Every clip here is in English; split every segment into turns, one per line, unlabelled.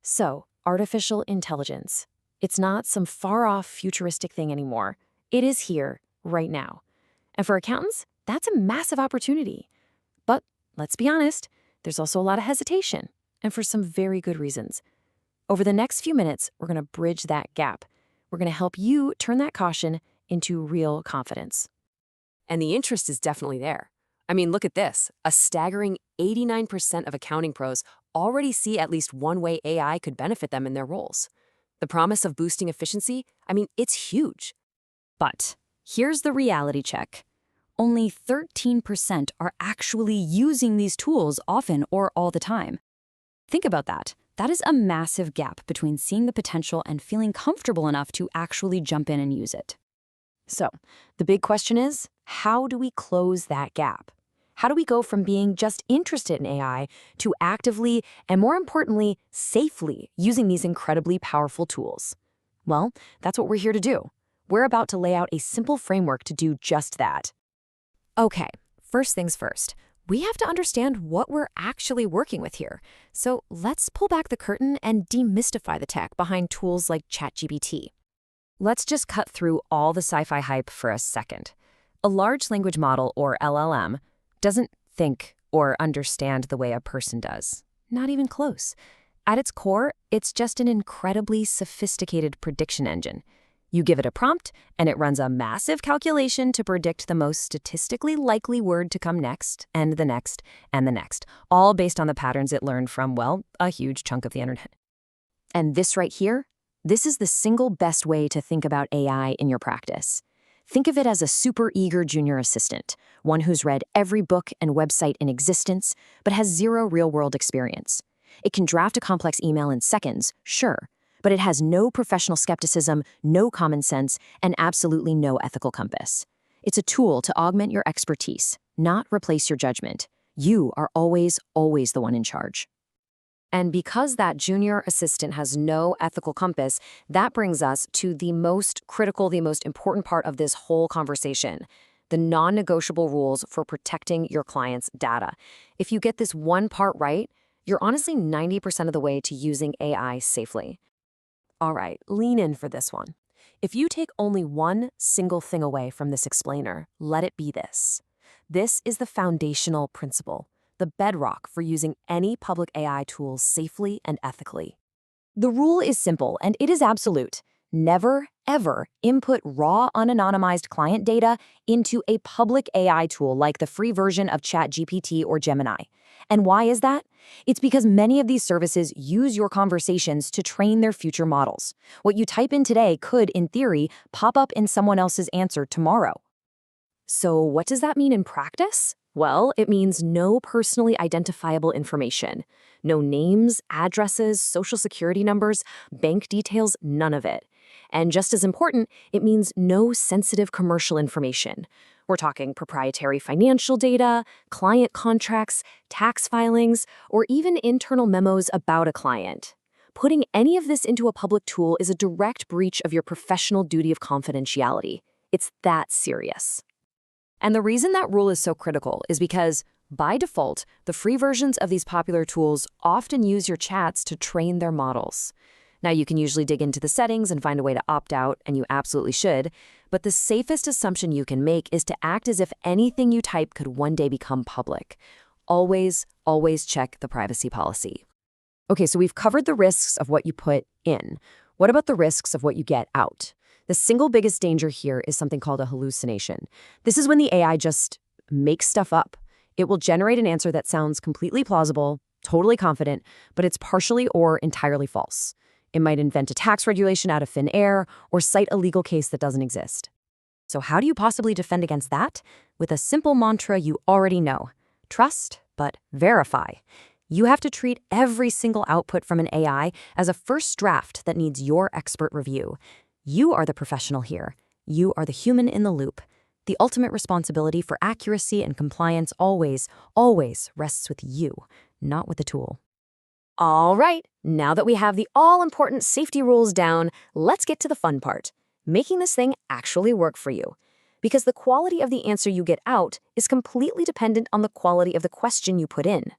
So, artificial intelligence. It's not some far-off futuristic thing anymore. It is here, right now. And for accountants, that's a massive opportunity. But let's be honest, there's also a lot of hesitation, and for some very good reasons. Over the next few minutes, we're going to bridge that gap. We're going to help you turn that caution into real confidence.
And the interest is definitely there. I mean, look at this. A staggering 89% of accounting pros already see at least one way AI could benefit them in their roles. The promise of boosting efficiency, I mean, it's huge.
But here's the reality check. Only 13% are actually using these tools often or all the time. Think about that. That is a massive gap between seeing the potential and feeling comfortable enough to actually jump in and use it.
So, the big question is, how do we close that gap? How do we go from being just interested in AI to actively, and more importantly, safely using these incredibly powerful tools? Well, that's what we're here to do. We're about to lay out a simple framework to do just that. Okay, first things first. We have to understand what we're actually working with here. So let's pull back the curtain and demystify the tech behind tools like ChatGPT. Let's just cut through all the sci-fi hype for a second. A large language model, or LLM, doesn't think or understand the way a person does. Not even close. At its core, it's just an incredibly sophisticated prediction engine. You give it a prompt, and it runs a massive calculation to predict the most statistically likely word to come next, and the next, and the next, all based on the patterns it learned from, well, a huge chunk of the internet. And this right here, this is the single best way to think about AI in your practice. Think of it as a super eager junior assistant, one who's read every book and website in existence, but has zero real-world experience. It can draft a complex email in seconds, sure, but it has no professional skepticism, no common sense, and absolutely no ethical compass. It's a tool to augment your expertise, not replace your judgment. You are always, always the one in charge. And because that junior assistant has no ethical compass, that brings us to the most critical, the most important part of this whole conversation, the non-negotiable rules for protecting your client's data. If you get this one part right, you're honestly 90% of the way to using AI safely. All right, lean in for this one. If you take only one single thing away from this explainer, let it be this. This is the foundational principle, the bedrock for using any public AI tools safely and ethically. The rule is simple, and it is absolute. Never, ever input raw, unanonymized client data into a public AI tool like the free version of ChatGPT or Gemini. And why is that? It's because many of these services use your conversations to train their future models. What you type in today could, in theory, pop up in someone else's answer tomorrow. So what does that mean in practice? Well, it means no personally identifiable information. No names, addresses, social security numbers, bank details, none of it. And just as important, it means no sensitive commercial information. We're talking proprietary financial data, client contracts, tax filings, or even internal memos about a client. Putting any of this into a public tool is a direct breach of your professional duty of confidentiality. It's that serious. And the reason that rule is so critical is because, by default, the free versions of these popular tools often use your chats to train their models. Now, you can usually dig into the settings and find a way to opt out, and you absolutely should, but the safest assumption you can make is to act as if anything you type could one day become public. Always, always check the privacy policy. Okay, so we've covered the risks of what you put in. What about the risks of what you get out? The single biggest danger here is something called a hallucination. This is when the AI just makes stuff up. It will generate an answer that sounds completely plausible, totally confident, but it's partially or entirely false. It might invent a tax regulation out of thin air or cite a legal case that doesn't exist. So how do you possibly defend against that? With a simple mantra you already know. Trust, but verify. You have to treat every single output from an AI as a first draft that needs your expert review. You are the professional here. You are the human in the loop. The ultimate responsibility for accuracy and compliance always, always rests with you, not with the tool. All right, now that we have the all-important safety rules down, let's get to the fun part, making this thing actually work for you. Because the quality of the answer you get out is completely dependent on the quality of the question you put in.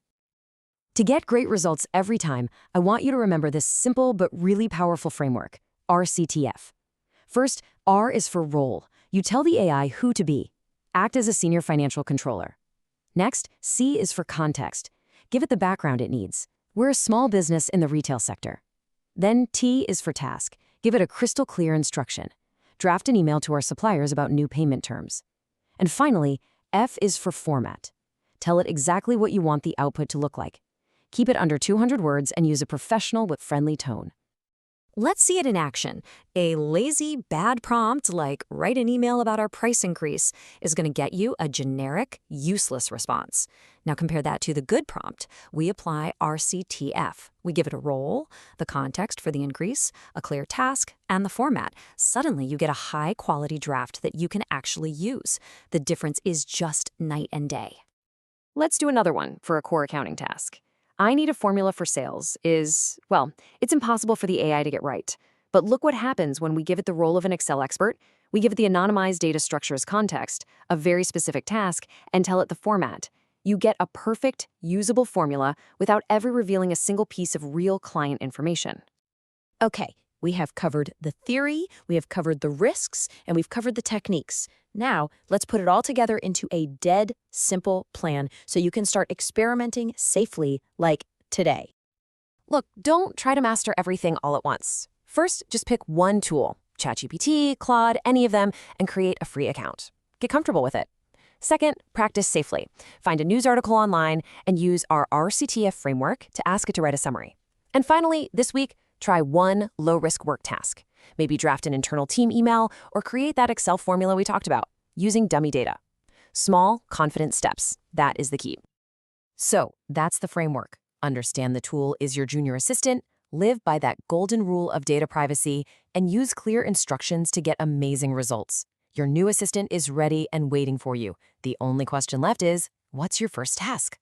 To get great results every time, I want you to remember this simple but really powerful framework, RCTF. First, R is for role. You tell the AI who to be. Act as a senior financial controller. Next, C is for context. Give it the background it needs. We're a small business in the retail sector. Then T is for task. Give it a crystal clear instruction. Draft an email to our suppliers about new payment terms. And finally, F is for format. Tell it exactly what you want the output to look like. Keep it under 200 words and use a professional but friendly tone.
Let's see it in action. A lazy, bad prompt like write an email about our price increase is going to get you a generic, useless response. Now compare that to the good prompt. We apply RCTF. We give it a role, the context for the increase, a clear task, and the format. Suddenly you get a high-quality draft that you can actually use. The difference is just night and day.
Let's do another one for a core accounting task. I need a formula for sales well, it's impossible for the AI to get right. But look what happens when we give it the role of an Excel expert. We give it the anonymized data structures context, a very specific task, and tell it the format. You get a perfect, usable formula without ever revealing a single piece of real client information.
Okay, we have covered the theory, we have covered the risks, and we've covered the techniques. Now, let's put it all together into a dead simple plan so you can start experimenting safely like today.
Look, don't try to master everything all at once. First, just pick one tool, ChatGPT, Claude, any of them, and create a free account. Get comfortable with it. Second, practice safely. Find a news article online and use our RCTF framework to ask it to write a summary. And finally, this week, try one low-risk work task. Maybe draft an internal team email or create that Excel formula we talked about using dummy data. Small, confident steps. That is the key. So that's the framework. Understand the tool is your junior assistant, live by that golden rule of data privacy, and use clear instructions to get amazing results. Your new assistant is ready and waiting for you. The only question left is, what's your first task?